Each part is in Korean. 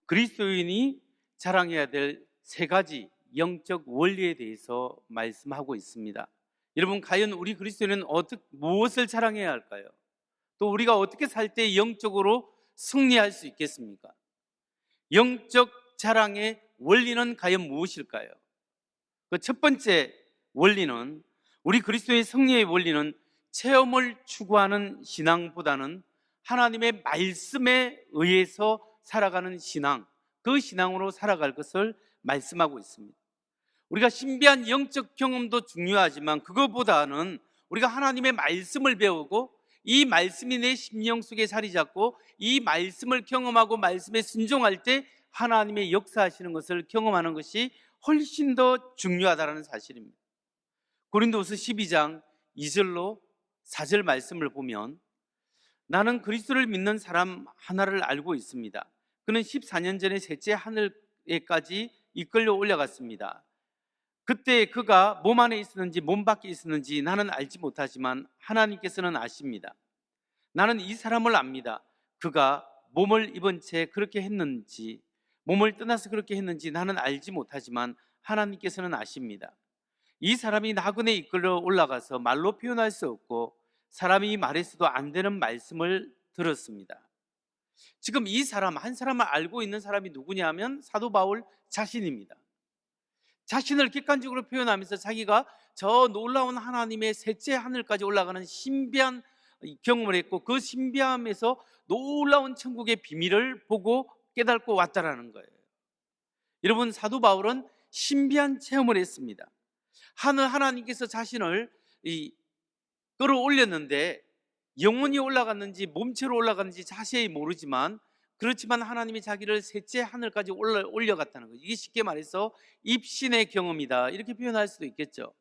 그리스도인이 자랑해야 될 세 가지 영적 원리에 대해서 말씀하고 있습니다. 여러분, 과연 우리 그리스도인은 무엇을 자랑해야 할까요? 또 우리가 어떻게 살 때 영적으로 승리할 수 있겠습니까? 영적 자랑의 원리는 과연 무엇일까요? 그 첫 번째 원리는, 우리 그리스도의 승리의 원리는 체험을 추구하는 신앙보다는 하나님의 말씀에 의해서 살아가는 신앙, 그 신앙으로 살아갈 것을 말씀하고 있습니다. 우리가 신비한 영적 경험도 중요하지만 그것보다는 우리가 하나님의 말씀을 배우고 이 말씀이 내 심령 속에 자리 잡고 이 말씀을 경험하고 말씀에 순종할 때 하나님의 역사하시는 것을 경험하는 것이 훨씬 더 중요하다는 사실입니다. 고린도후서 12장 2절로 4절 말씀을 보면, 나는 그리스도를 믿는 사람 하나를 알고 있습니다. 그는 14년 전에 셋째 하늘에까지 이끌려 올라갔습니다. 그때 그가 몸 안에 있었는지 몸 밖에 있었는지 나는 알지 못하지만 하나님께서는 아십니다. 나는 이 사람을 압니다. 그가 몸을 입은 채 그렇게 했는지 몸을 떠나서 그렇게 했는지 나는 알지 못하지만 하나님께서는 아십니다. 이 사람이 나그네 이끌려 올라가서 말로 표현할 수 없고 사람이 말해서도 안 되는 말씀을 들었습니다. 지금 이 사람, 한 사람을 알고 있는 사람이 누구냐면 사도 바울 자신입니다. 자신을 객관적으로 표현하면서 자기가 저 놀라운 하나님의 셋째 하늘까지 올라가는 신비한 경험을 했고 그 신비함에서 놀라운 천국의 비밀을 보고 깨닫고 왔다라는 거예요. 여러분, 사도 바울은 신비한 체험을 했습니다. 하나님께서 자신을 끌어올렸는데 영혼이 올라갔는지 몸체로 올라갔는지 자세히 모르지만, 그렇지만 하나님이 자기를 셋째 하늘까지 올려갔다는 거죠. 이게 쉽게 말해서 입신의 경험이다, 이렇게 표현할 수도 있겠죠.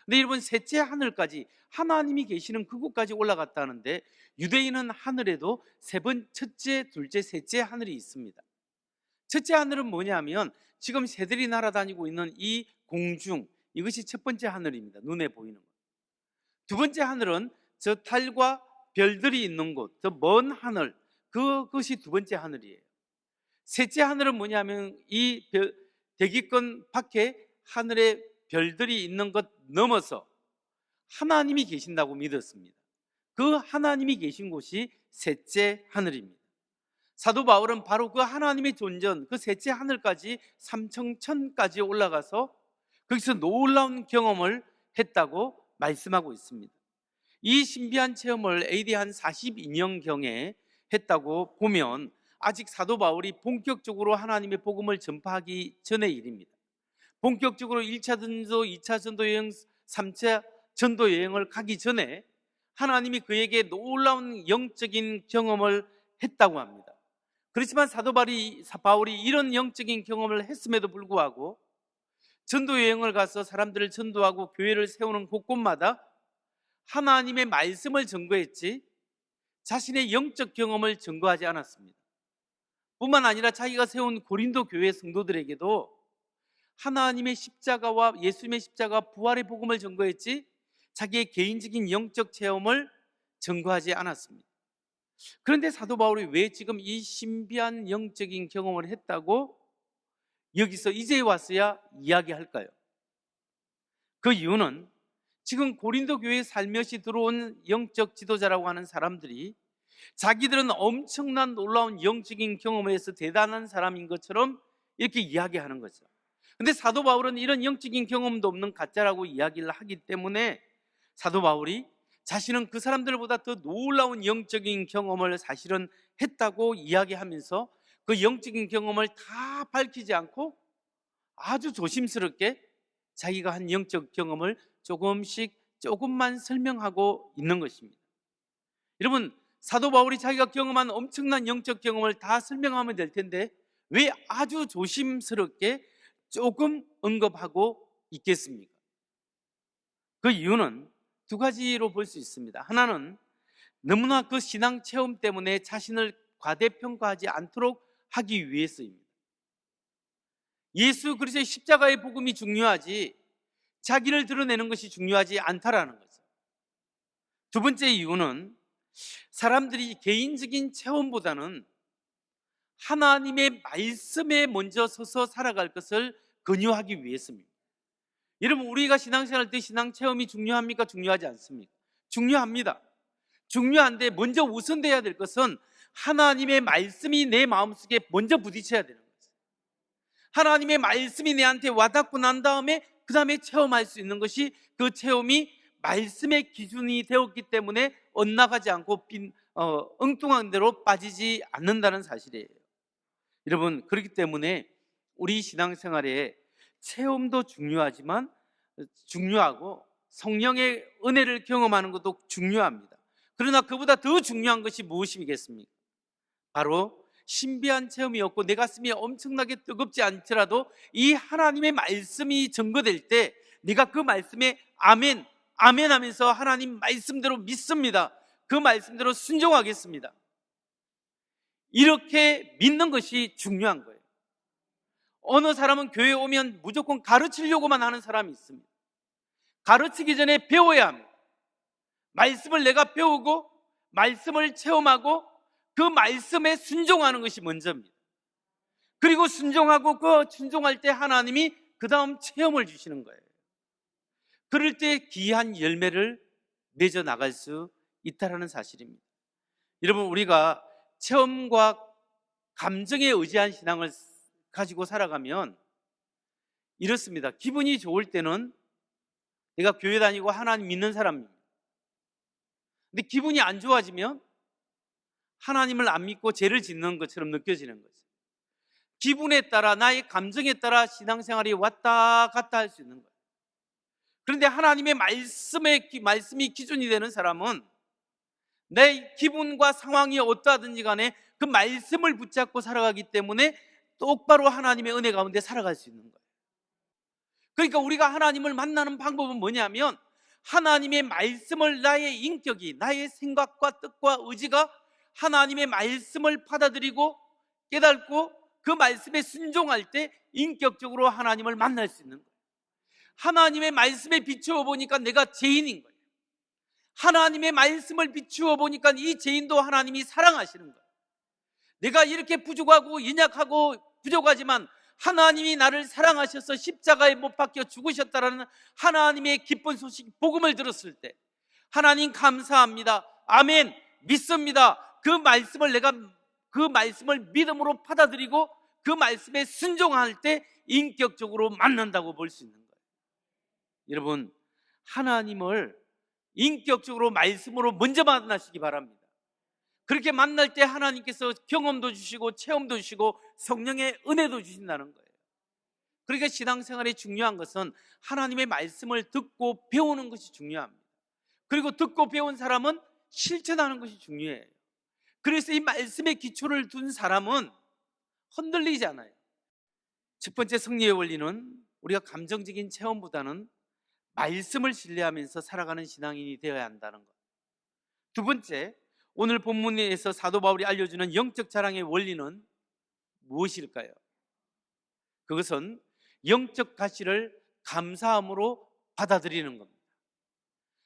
근데 여러분, 셋째 하늘까지, 하나님이 계시는 그곳까지 올라갔다는데, 유대인은 하늘에도 첫째, 둘째, 셋째 하늘이 있습니다. 첫째 하늘은 뭐냐면 지금 새들이 날아다니고 있는 이 공중, 이것이 첫 번째 하늘입니다. 눈에 보이는 것. 두 번째 하늘은 저 달과 별들이 있는 곳, 저 먼 하늘, 그것이 두 번째 하늘이에요. 셋째 하늘은 뭐냐면 이 대기권 밖에 하늘에 별들이 있는 것 넘어서 하나님이 계신다고 믿었습니다. 그 하나님이 계신 곳이 셋째 하늘입니다. 사도 바울은 바로 그 하나님의 존전, 그 셋째 하늘까지 삼청천까지 올라가서 거기서 놀라운 경험을 했다고 말씀하고 있습니다. 이 신비한 체험을 AD 한 42년경에 했다고 보면 아직 사도 바울이 본격적으로 하나님의 복음을 전파하기 전의 일입니다. 본격적으로 1차 전도, 2차 전도 여행, 3차 전도 여행을 가기 전에 하나님이 그에게 놀라운 영적인 경험을 했다고 합니다. 그렇지만 사도 바울이 이런 영적인 경험을 했음에도 불구하고 전도 여행을 가서 사람들을 전도하고 교회를 세우는 곳곳마다 하나님의 말씀을 증거했지 자신의 영적 경험을 증거하지 않았습니다. 뿐만 아니라 자기가 세운 고린도 교회 성도들에게도 하나님의 십자가와 예수님의 십자가 부활의 복음을 증거했지 자기의 개인적인 영적 체험을 증거하지 않았습니다. 그런데 사도 바울이 왜 지금 이 신비한 영적인 경험을 했다고 여기서 이제 와서야 이야기할까요? 그 이유는 지금 고린도 교회에 살며시 들어온 영적 지도자라고 하는 사람들이 자기들은 엄청난 놀라운 영적인 경험을 해서 대단한 사람인 것처럼 이렇게 이야기하는 거죠. 근데 사도 바울은 이런 영적인 경험도 없는 가짜라고 이야기를 하기 때문에 사도 바울이 자신은 그 사람들보다 더 놀라운 영적인 경험을 사실은 했다고 이야기하면서 그 영적인 경험을 다 밝히지 않고 아주 조심스럽게 자기가 한 영적 경험을 조금만 설명하고 있는 것입니다. 여러분, 사도 바울이 자기가 경험한 엄청난 영적 경험을 다 설명하면 될 텐데 왜 아주 조심스럽게 조금 언급하고 있겠습니까? 그 이유는 두 가지로 볼 수 있습니다. 하나는 너무나 그 신앙 체험 때문에 자신을 과대평가하지 않도록 하기 위해서입니다. 예수 그리스도의 십자가의 복음이 중요하지 자기를 드러내는 것이 중요하지 않다라는 거죠. 두 번째 이유는 사람들이 개인적인 체험보다는 하나님의 말씀에 먼저 서서 살아갈 것을 권유하기 위해서입니다. 여러분, 우리가 신앙생활 때 신앙 체험이 중요합니까? 중요하지 않습니까? 중요합니다. 중요한데 먼저 우선돼야 될 것은 하나님의 말씀이 내 마음속에 먼저 부딪혀야 되는 거죠. 하나님의 말씀이 내한테 와닿고 난 다음에 그 다음에 체험할 수 있는 것이, 그 체험이 말씀의 기준이 되었기 때문에 엇나가지 않고 엉뚱한 대로 빠지지 않는다는 사실이에요. 여러분, 그렇기 때문에 우리 신앙생활에 체험도 중요하고 성령의 은혜를 경험하는 것도 중요합니다. 그러나 그보다 더 중요한 것이 무엇이겠습니까? 바로 신비한 체험이 없고 내 가슴이 엄청나게 뜨겁지 않더라도 이 하나님의 말씀이 증거될 때 내가 그 말씀에 아멘, 아멘 하면서 하나님 말씀대로 믿습니다, 그 말씀대로 순종하겠습니다, 이렇게 믿는 것이 중요한 거예요. 어느 사람은 교회에 오면 무조건 가르치려고만 하는 사람이 있습니다. 가르치기 전에 배워야 합니다. 말씀을 내가 배우고 말씀을 체험하고 그 말씀에 순종하는 것이 먼저입니다. 그리고 순종하고 그 순종할 때 하나님이 그 다음 체험을 주시는 거예요. 그럴 때 귀한 열매를 맺어 나갈 수 있다는 사실입니다. 여러분, 우리가 체험과 감정에 의지한 신앙을 가지고 살아가면 이렇습니다. 기분이 좋을 때는 내가 교회 다니고 하나님 믿는 사람입니다. 근데 기분이 안 좋아지면 하나님을 안 믿고 죄를 짓는 것처럼 느껴지는 거죠. 기분에 따라, 나의 감정에 따라 신앙생활이 왔다 갔다 할 수 있는 거예요. 그런데 하나님의 말씀이 기준이 되는 사람은 내 기분과 상황이 어떠하든지 간에 그 말씀을 붙잡고 살아가기 때문에 똑바로 하나님의 은혜 가운데 살아갈 수 있는 거예요. 그러니까 우리가 하나님을 만나는 방법은 뭐냐면, 하나님의 말씀을 나의 인격이, 나의 생각과 뜻과 의지가 하나님의 말씀을 받아들이고 깨닫고 그 말씀에 순종할 때 인격적으로 하나님을 만날 수 있는 거예요. 하나님의 말씀에 비추어 보니까 내가 죄인인 거예요. 하나님의 말씀을 비추어 보니까 이 죄인도 하나님이 사랑하시는 거예요. 내가 이렇게 부족하고 연약하고 부족하지만 하나님이 나를 사랑하셔서 십자가에 못 박혀 죽으셨다라는 하나님의 기쁜 소식, 복음을 들었을 때 하나님 감사합니다, 아멘, 믿습니다, 그 말씀을 믿음으로 받아들이고 그 말씀에 순종할 때 인격적으로 만난다고 볼 수 있는 거예요. 여러분, 하나님을 인격적으로 말씀으로 먼저 만나시기 바랍니다. 그렇게 만날 때 하나님께서 경험도 주시고 체험도 주시고 성령의 은혜도 주신다는 거예요. 그러니까 신앙생활에 중요한 것은 하나님의 말씀을 듣고 배우는 것이 중요합니다. 그리고 듣고 배운 사람은 실천하는 것이 중요해요. 그래서 이 말씀의 기초를 둔 사람은 흔들리지 않아요. 첫 번째 승리의 원리는 우리가 감정적인 체험보다는 말씀을 신뢰하면서 살아가는 신앙인이 되어야 한다는 것. 두 번째, 오늘 본문에서 사도 바울이 알려주는 영적 자랑의 원리는 무엇일까요? 그것은 영적 가시를 감사함으로 받아들이는 겁니다.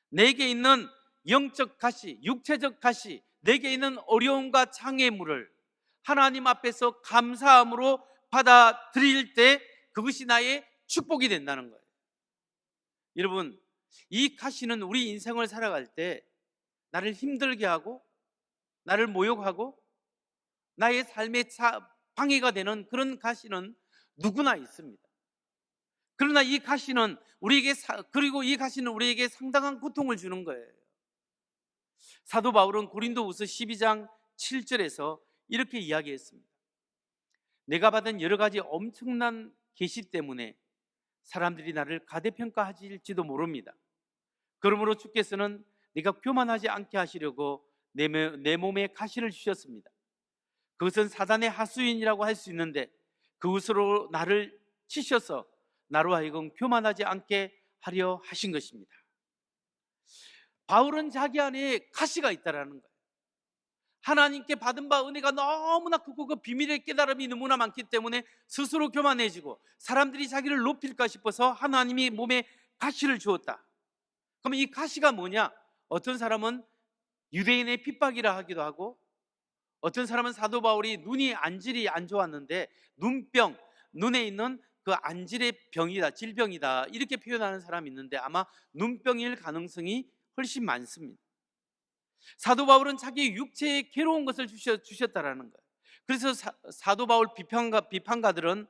내게 있는 영적 가시, 육체적 가시, 내게 있는 어려움과 장애물을 하나님 앞에서 감사함으로 받아들일 때 그것이 나의 축복이 된다는 거예요. 여러분, 이 가시는 우리 인생을 살아갈 때 나를 힘들게 하고 나를 모욕하고 나의 삶에 방해가 되는 그런 가시는 누구나 있습니다. 그러나 이 가시는 우리에게 상당한 고통을 주는 거예요. 사도 바울은 고린도후서 12장 7절에서 이렇게 이야기했습니다. 내가 받은 여러 가지 엄청난 계시 때문에 사람들이 나를 가대평가하실지도 모릅니다. 그러므로 주께서는 내가 교만하지 않게 하시려고 내 몸에 가시를 주셨습니다. 그것은 사단의 하수인이라고 할 수 있는데 그것으로 나를 치셔서 나로 하여금 교만하지 않게 하려 하신 것입니다. 바울은 자기 안에 가시가 있다라는 거예요. 하나님께 받은 바 은혜가 너무나 크고 그 비밀의 깨달음이 너무나 많기 때문에 스스로 교만해지고 사람들이 자기를 높일까 싶어서 하나님이 몸에 가시를 주었다. 그러면 이 가시가 뭐냐? 어떤 사람은 유대인의 핍박이라 하기도 하고 어떤 사람은 사도 바울이 눈이 안질이 안 좋았는데 눈병, 눈에 있는 그 안질의 병이다, 질병이다 이렇게 표현하는 사람이 있는데 아마 눈병일 가능성이 훨씬 많습니다. 사도 바울은 자기 육체에 괴로운 것을 주셨다라는 거예요. 그래서 사도 바울 비판가들은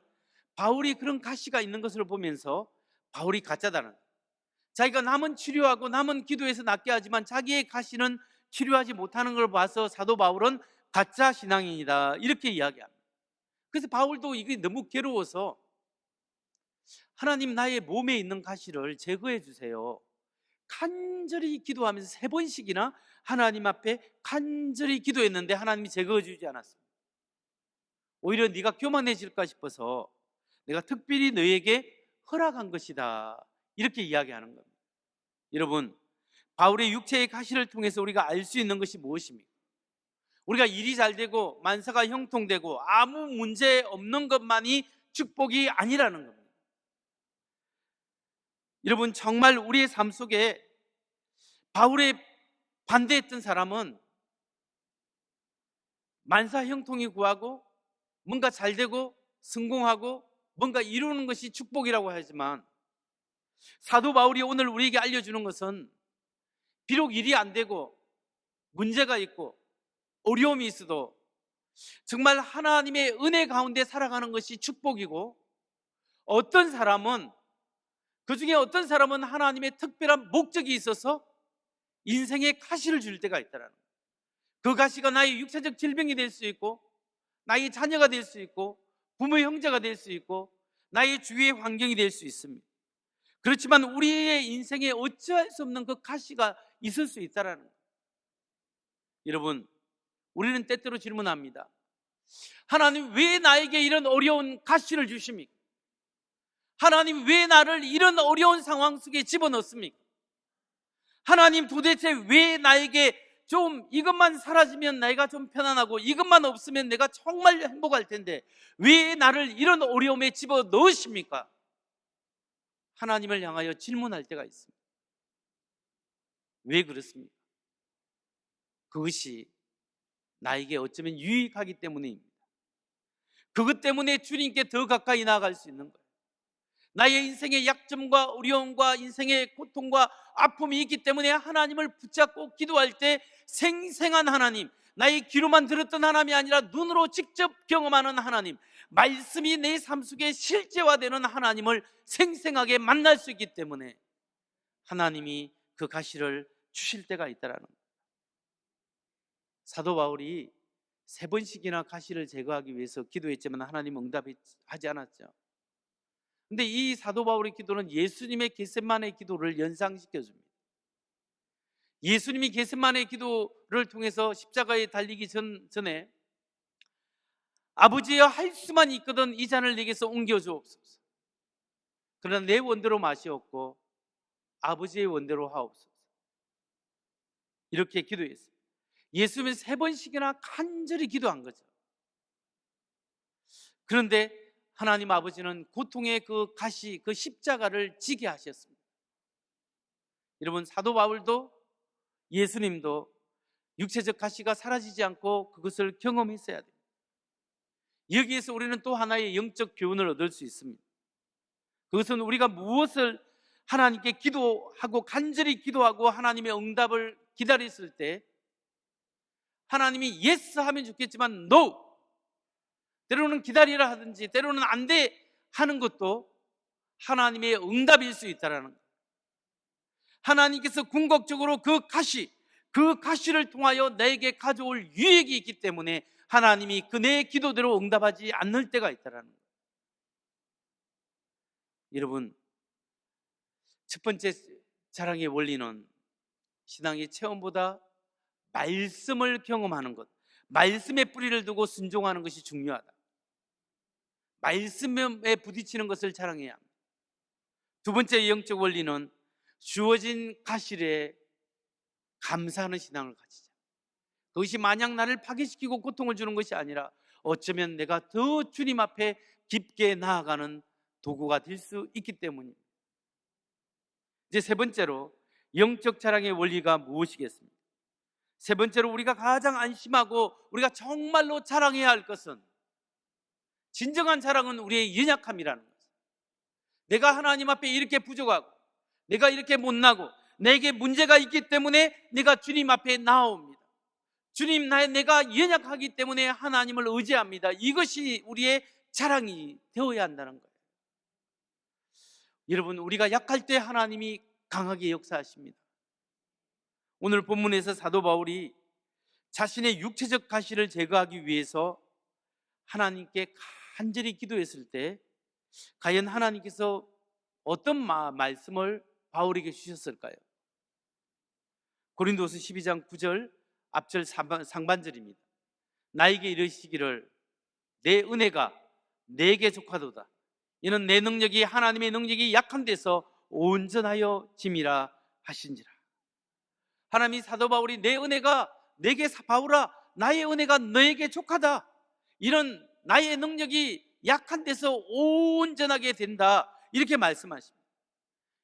바울이 그런 가시가 있는 것을 보면서 바울이 가짜다는 거예요. 자기가 남은 치료하고 남은 기도해서 낫게 하지만 자기의 가시는 치료하지 못하는 걸 봐서 사도 바울은 가짜 신앙인이다 이렇게 이야기합니다. 그래서 바울도 이게 너무 괴로워서 하나님 나의 몸에 있는 가시를 제거해 주세요. 간절히 기도하면서 3번씩이나 하나님 앞에 간절히 기도했는데 하나님이 제거해 주지 않았습니다. 오히려 네가 교만해질까 싶어서 내가 특별히 너에게 허락한 것이다 이렇게 이야기하는 겁니다. 여러분, 바울의 육체의 가시를 통해서 우리가 알 수 있는 것이 무엇입니까? 우리가 일이 잘 되고 만사가 형통되고 아무 문제 없는 것만이 축복이 아니라는 겁니다. 여러분, 정말 우리의 삶 속에 바울의 반대했던 사람은 만사 형통이 구하고 뭔가 잘 되고 성공하고 뭔가 이루는 것이 축복이라고 하지만 사도 바울이 오늘 우리에게 알려주는 것은 비록 일이 안 되고 문제가 있고 어려움이 있어도 정말 하나님의 은혜 가운데 살아가는 것이 축복이고 어떤 사람은 그중에 어떤 사람은 하나님의 특별한 목적이 있어서 인생에 가시를 줄 때가 있다라는 거예요. 그 가시가 나의 육체적 질병이 될 수 있고 나의 자녀가 될 수 있고 부모 형제가 될 수 있고 나의 주위의 환경이 될 수 있습니다. 그렇지만 우리의 인생에 어찌할 수 없는 그 가시가 있을 수 있다라는 거예요. 여러분, 우리는 때때로 질문합니다. 하나님 왜 나에게 이런 어려운 가시를 주십니까? 하나님 왜 나를 이런 어려운 상황 속에 집어넣습니까? 하나님 도대체 왜 나에게 좀 이것만 사라지면 내가 좀 편안하고 이것만 없으면 내가 정말 행복할 텐데 왜 나를 이런 어려움에 집어넣으십니까? 하나님을 향하여 질문할 때가 있습니다. 왜 그렇습니까? 그것이 나에게 어쩌면 유익하기 때문입니다. 그것 때문에 주님께 더 가까이 나아갈 수 있는 거예요. 나의 인생의 약점과 어려움과 인생의 고통과 아픔이 있기 때문에 하나님을 붙잡고 기도할 때 생생한 하나님, 나의 귀로만 들었던 하나님이 아니라 눈으로 직접 경험하는 하나님, 말씀이 내 삶 속에 실제화되는 하나님을 생생하게 만날 수 있기 때문에 하나님이 그 가시를 주실 때가 있다라는 거예요. 사도 바울이 3번씩이나 가시를 제거하기 위해서 기도했지만 하나님 응답하지 않았죠. 근데 이 사도 바울의 기도는 예수님의 겟세마네 기도를 연상시켜 줍니다. 예수님이 겟세마네 기도를 통해서 십자가에 달리기 전에 아버지여 할 수만 있거든 이 잔을 내게서 옮겨 주옵소서. 그러나 내 원대로 마시옵고 아버지의 원대로 하옵소서. 이렇게 기도했습니다. 예수님은 3번씩이나 간절히 기도한 거죠. 그런데 하나님 아버지는 고통의 그 가시, 그 십자가를 지게 하셨습니다. 여러분, 사도 바울도 예수님도 육체적 가시가 사라지지 않고 그것을 경험했어야 됩니다. 여기에서 우리는 또 하나의 영적 교훈을 얻을 수 있습니다. 그것은 우리가 무엇을 하나님께 기도하고 간절히 기도하고 하나님의 응답을 기다렸을 때 하나님이 yes 하면 좋겠지만 no, 때로는 기다리라 하든지 때로는 안 돼 하는 것도 하나님의 응답일 수 있다는 거예요. 하나님께서 궁극적으로 그 가시를 통하여 내게 가져올 유익이 있기 때문에 하나님이 그 내 기도대로 응답하지 않을 때가 있다는 거예요. 여러분, 첫 번째 자랑의 원리는 신앙의 체험보다 말씀을 경험하는 것, 말씀의 뿌리를 두고 순종하는 것이 중요하다. 말씀에 부딪히는 것을 자랑해야 합니다. 두 번째 영적 원리는 주어진 가시에 감사하는 신앙을 가지자. 그것이 마냥 나를 파괴시키고 고통을 주는 것이 아니라 어쩌면 내가 더 주님 앞에 깊게 나아가는 도구가 될 수 있기 때문입니다. 이제 세 번째로 영적 자랑의 원리가 무엇이겠습니까? 세 번째로 우리가 가장 안심하고 우리가 정말로 자랑해야 할 것은, 진정한 자랑은 우리의 연약함이라는 것. 내가 하나님 앞에 이렇게 부족하고 내가 이렇게 못나고 내게 문제가 있기 때문에 내가 주님 앞에 나옵니다. 주님, 내가 연약하기 때문에 하나님을 의지합니다. 이것이 우리의 자랑이 되어야 한다는 거예요. 여러분, 우리가 약할 때 하나님이 강하게 역사하십니다. 오늘 본문에서 사도 바울이 자신의 육체적 가시를 제거하기 위해서 하나님께 간절히 기도했을 때 과연 하나님께서 어떤 말씀을 바울에게 주셨을까요? 고린도서 12장 9절 앞절 상반절입니다. 나에게 이르시기를 내 은혜가 내게 족하도다. 이는 내 능력이 하나님의 능력이 약한 데서 온전하여 짐이라 하신지라. 하나님이 사도 바울이 내 은혜가 내게, 바울아 나의 은혜가 너에게 족하다, 이런 나의 능력이 약한 데서 온전하게 된다, 이렇게 말씀하십니다.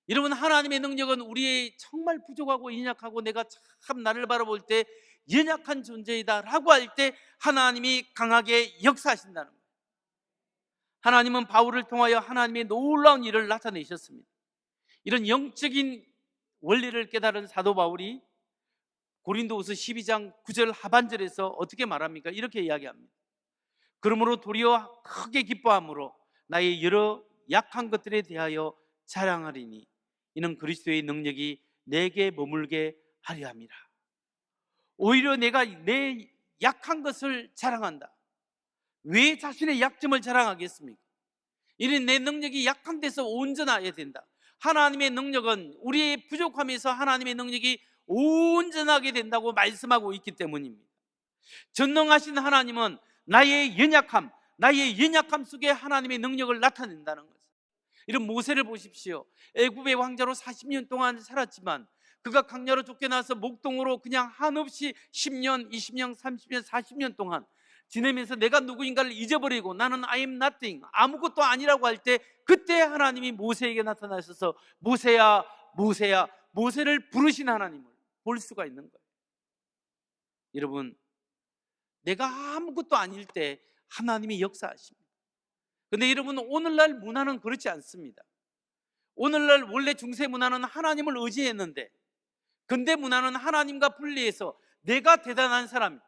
여러분, 하나님의 능력은 우리의 정말 부족하고 연약하고 내가 참 나를 바라볼 때 연약한 존재이다 라고 할 때 하나님이 강하게 역사하신다는 거예요. 하나님은 바울을 통하여 하나님의 놀라운 일을 나타내셨습니다. 이런 영적인 원리를 깨달은 사도 바울이 고린도후서 12장 9절 하반절에서 어떻게 말합니까? 이렇게 이야기합니다. 그러므로 도리어 크게 기뻐함으로 나의 여러 약한 것들에 대하여 자랑하리니 이는 그리스도의 능력이 내게 머물게 하려 함이라. 오히려 내가 내 약한 것을 자랑한다. 왜 자신의 약점을 자랑하겠습니까? 이는 내 능력이 약한 데서 온전해야 된다. 하나님의 능력은 우리의 부족함에서 하나님의 능력이 온전하게 된다고 말씀하고 있기 때문입니다. 전능하신 하나님은 나의 연약함 속에 하나님의 능력을 나타낸다는 것입니다. 이런 모세를 보십시오. 애굽의 왕자로 40년 동안 살았지만 그가 광야로 쫓겨나서 목동으로 그냥 한없이 10년, 20년, 30년, 40년 동안 지내면서 내가 누구인가를 잊어버리고 나는 I am nothing, 아무것도 아니라고 할 때 그때 하나님이 모세에게 나타나셔서 모세야 모세야, 모세를 부르신 하나님을 볼 수가 있는 거예요. 여러분, 내가 아무것도 아닐 때 하나님이 역사하십니다. 그런데 여러분, 오늘날 문화는 그렇지 않습니다. 오늘날 원래 중세 문화는 하나님을 의지했는데 근대 문화는 하나님과 분리해서 내가 대단한 사람,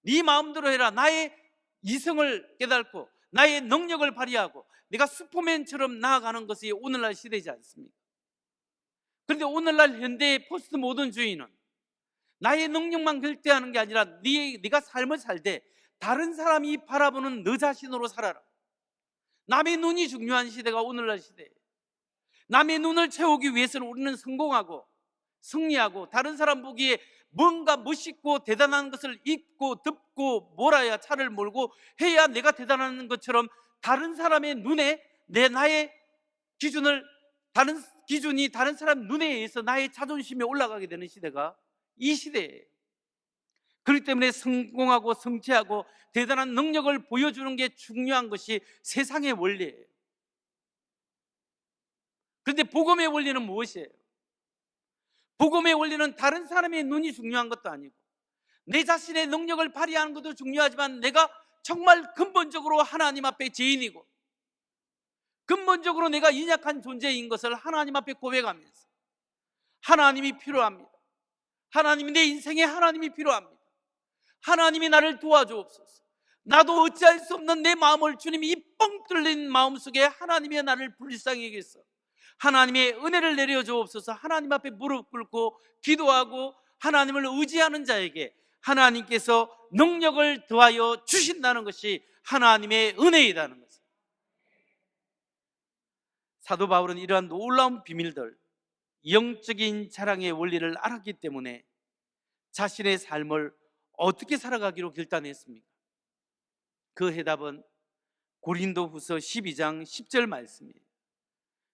네 마음대로 해라, 나의 이성을 깨닫고 나의 능력을 발휘하고 내가 슈퍼맨처럼 나아가는 것이 오늘날 시대이지 않습니까? 그런데 오늘날 현대의 포스트 모던주의는 나의 능력만 결대하는 게 아니라 네가 삶을 살 때 다른 사람이 바라보는 너 자신으로 살아라. 남의 눈이 중요한 시대가 오늘날 시대예요. 남의 눈을 채우기 위해서는 우리는 성공하고 승리하고 다른 사람 보기에 뭔가 멋있고 대단한 것을 입고 덮고 몰아야 차를 몰고 해야 내가 대단한 것처럼 다른 사람의 눈에 나의 기준이 다른 사람 눈에 의해서 나의 자존심이 올라가게 되는 시대가 이 시대예요. 그렇기 때문에 성공하고 성취하고 대단한 능력을 보여주는 게 중요한 것이 세상의 원리예요. 그런데 복음의 원리는 무엇이에요? 복음의 원리는 다른 사람의 눈이 중요한 것도 아니고 내 자신의 능력을 발휘하는 것도 중요하지만 내가 정말 근본적으로 하나님 앞에 죄인이고 근본적으로 내가 연약한 존재인 것을 하나님 앞에 고백하면서 하나님이 필요합니다. 하나님이 내 인생에 하나님이 필요합니다. 하나님이 나를 도와주옵소서. 나도 어찌할 수 없는 내 마음을 주님이 이 뻥 뚫린 마음속에 하나님이 나를 불쌍히 여기서 하나님의 은혜를 내려주옵소서. 하나님 앞에 무릎 꿇고 기도하고 하나님을 의지하는 자에게 하나님께서 능력을 더하여 주신다는 것이 하나님의 은혜이라는 것입니다. 사도 바울은 이러한 놀라운 비밀들, 영적인 자랑의 원리를 알았기 때문에 자신의 삶을 어떻게 살아가기로 결단했습니까? 그 해답은 고린도후서 12장 10절 말씀이에요.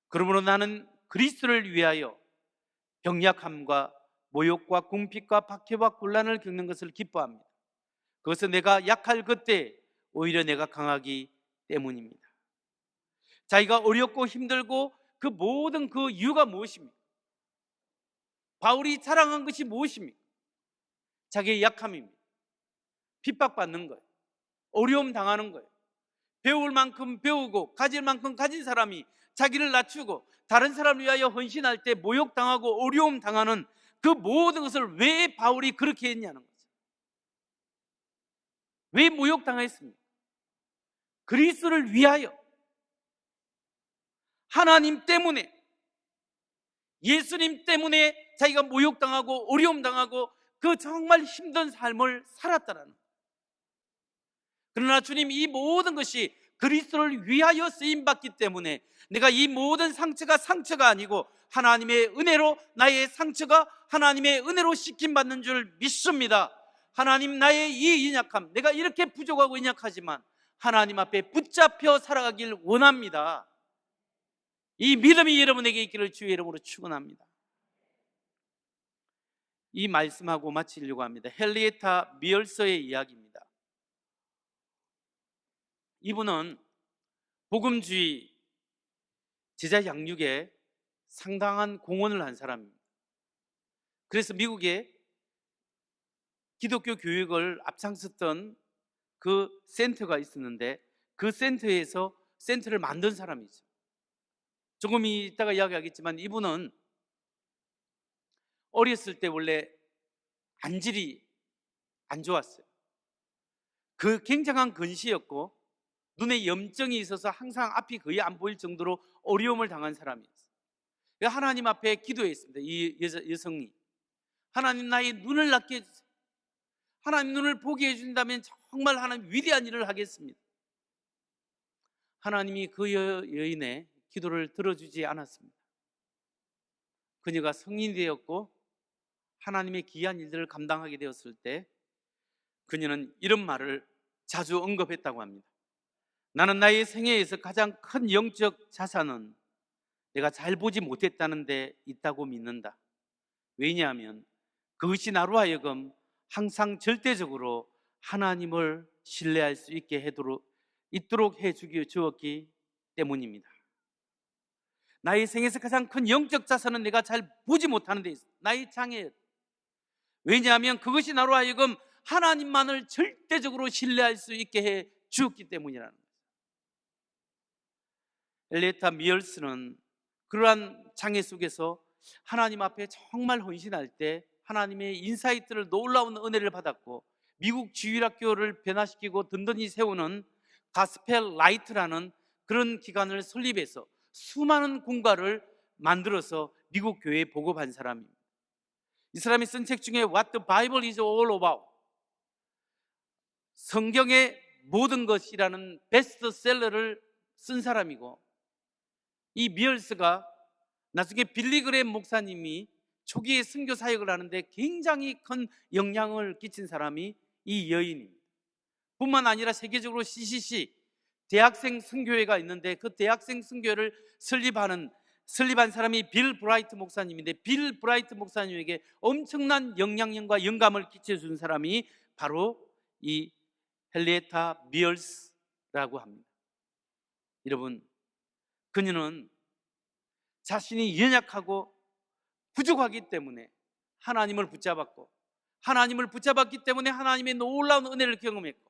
그러므로 나는 그리스도를 위하여 병약함과 모욕과 궁핍과 박해와 곤란을 겪는 것을 기뻐합니다. 그것은 내가 약할 그때 오히려 내가 강하기 때문입니다. 자기가 어렵고 힘들고 그 모든 그 이유가 무엇입니까? 바울이 자랑한 것이 무엇입니까? 자기의 약함입니다. 핍박받는 거예요. 어려움 당하는 거예요. 배울 만큼 배우고 가질 만큼 가진 사람이 자기를 낮추고 다른 사람을 위하여 헌신할 때 모욕당하고 어려움 당하는 그 모든 것을 왜 바울이 그렇게 했냐는 거죠. 왜 모욕당했습니까? 그리스도를 위하여, 하나님 때문에, 예수님 때문에 자기가 모욕당하고 어려움 당하고 그 정말 힘든 삶을 살았다는 거예요. 그러나 주님, 이 모든 것이 그리스도를 위하여 쓰임받기 때문에 내가 이 모든 상처가 상처가 아니고 하나님의 은혜로, 나의 상처가 하나님의 은혜로 씻김받는 줄 믿습니다. 하나님, 나의 이 연약함, 내가 이렇게 부족하고 연약하지만 하나님 앞에 붙잡혀 살아가길 원합니다. 이 믿음이 여러분에게 있기를 주의 이름으로 축원합니다. 이 말씀하고 마치려고 합니다. 헨리에타 미얼서의 이야기입니다. 이분은 복음주의 제자 양육에 상당한 공헌을 한 사람입니다. 그래서 미국에 기독교 교육을 앞장섰던 그 센터가 있었는데 그 센터를 만든 사람이죠. 조금 이따가 이야기하겠지만 이분은 어렸을 때 원래 안질이 안 좋았어요. 그 굉장한 근시였고 눈에 염증이 있어서 항상 앞이 거의 안 보일 정도로 어려움을 당한 사람이었어요. 하나님 앞에 기도했습니다. 이 여성이, 하나님, 나의 눈을 낫게 해주세요. 하나님 눈을 보게 해준다면 정말 하나님 위대한 일을 하겠습니다. 하나님이 그 여인의 기도를 들어주지 않았습니다. 그녀가 성인이 되었고 하나님의 귀한 일들을 감당하게 되었을 때 그녀는 이런 말을 자주 언급했다고 합니다. 나는 나의 생애에서 가장 큰 영적 자산은 내가 잘 보지 못했다는 데 있다고 믿는다. 왜냐하면 그것이 나로 하여금 항상 절대적으로 하나님을 신뢰할 수 있도록 해주었기 때문입니다. 나의 생에서 가장 큰 영적 자산은 내가 잘 보지 못하는 데 있어. 나의 장애. 왜냐하면 그것이 나로 하여금 하나님만을 절대적으로 신뢰할 수 있게 해 주었기 때문이라는 거예요. 헨리에타 미얼스는 그러한 장애 속에서 하나님 앞에 정말 헌신할 때 하나님의 인사이트를, 놀라운 은혜를 받았고 미국 주일학교를 변화시키고 든든히 세우는 가스펠 라이트라는 그런 기관을 설립해서 수많은 군가를 만들어서 미국 교회에 보급한 사람입니다. 이 사람이 쓴 책 중에 What the Bible is all about, 성경의 모든 것이라는 베스트셀러를 쓴 사람이고, 이 미얼스가 나중에 빌리그램 목사님이 초기에 선교 사역을 하는데 굉장히 큰 영향을 끼친 사람이 이 여인입니다. 뿐만 아니라 세계적으로 CCC, 대학생 선교회가 있는데 그 대학생 선교회를 설립한 사람이 빌 브라이트 목사님인데 빌 브라이트 목사님에게 엄청난 영향력과 영감을 끼쳐준 사람이 바로 이 헨리에타 미얼스라고 합니다. 여러분, 그녀는 자신이 연약하고 부족하기 때문에 하나님을 붙잡았기 때문에 하나님의 놀라운 은혜를 경험했고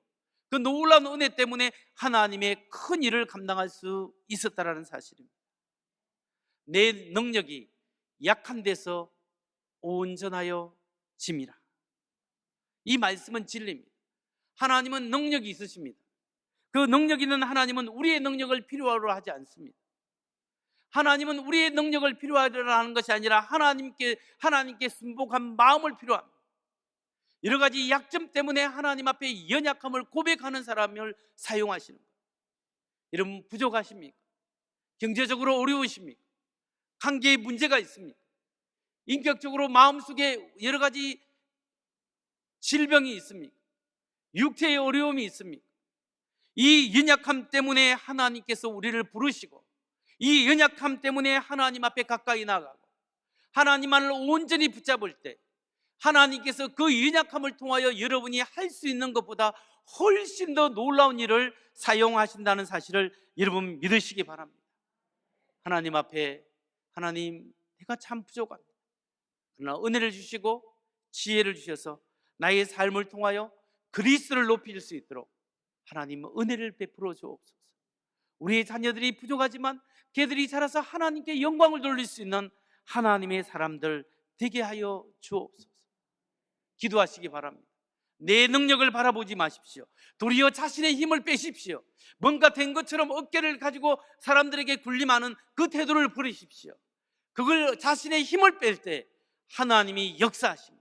그 놀라운 은혜 때문에 하나님의 큰 일을 감당할 수 있었다는 사실입니다. 내 능력이 약한 데서 온전하여 짐이라. 이 말씀은 진리입니다. 하나님은 능력이 있으십니다. 그 능력 있는 하나님은 우리의 능력을 필요로 하지 않습니다. 하나님은 우리의 능력을 필요하려 하는 것이 아니라 하나님께 순복한 마음을 필요합니다. 여러 가지 약점 때문에 하나님 앞에 연약함을 고백하는 사람을 사용하시는 거예요. 여러분, 부족하십니까? 경제적으로 어려우십니까? 관계에 문제가 있습니까? 인격적으로 마음속에 여러 가지 질병이 있습니까? 육체의 어려움이 있습니까? 이 연약함 때문에 하나님께서 우리를 부르시고 이 연약함 때문에 하나님 앞에 가까이 나가고 하나님만을 온전히 붙잡을 때 하나님께서 그 연약함을 통하여 여러분이 할 수 있는 것보다 훨씬 더 놀라운 일을 사용하신다는 사실을 여러분 믿으시기 바랍니다. 하나님 앞에, 하나님, 내가 참 부족합니다. 그러나 은혜를 주시고 지혜를 주셔서 나의 삶을 통하여 그리스도를 높일 수 있도록 하나님 은혜를 베풀어 주옵소서. 우리의 자녀들이 부족하지만 걔들이 자라서 하나님께 영광을 돌릴 수 있는 하나님의 사람들 되게 하여 주옵소서. 기도하시기 바랍니다. 내 능력을 바라보지 마십시오. 도리어 자신의 힘을 빼십시오. 뭔가 된 것처럼 어깨를 가지고 사람들에게 군림하는 그 태도를 버리십시오. 그걸 자신의 힘을 뺄 때 하나님이 역사하십니다.